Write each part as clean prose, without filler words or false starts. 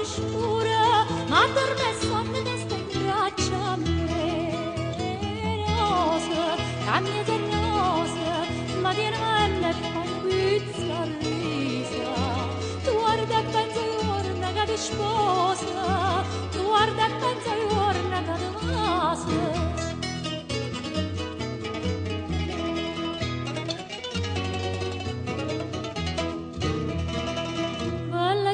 scura, ma dorme sonno che sta in braccia a me. Rosa, cambia di rosa, ma viene a me e fai una pizza risa. Tu guarda e pensa che torna che ti sposa, tu guarda e pensa che torna che ti masa.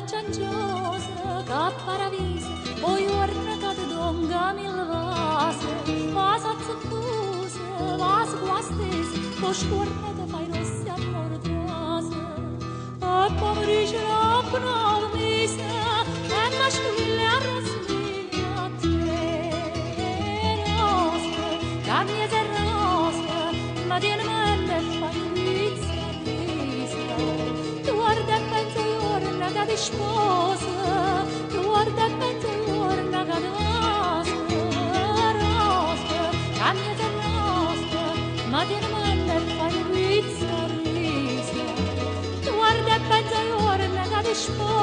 Cianciosa, capparavisa, poi guarda che ti donga mille vase, vasa zuccosa, vasa guastese, poi scorda ti fai rossi a mortose. E poi mi dice la buona misa, e mi squille a rasmiglia a te. Rosa, cambia di rosa, ma tieni mente e fai un pizza a risa. Tu guarda e pensa che ti sposa, tu guarda e pensa che torna che ti masa. Rosa, cambia di rosa, ma tieni mente e fai una pizza a risa. Tu guarda e pensa che torna che ti sposa.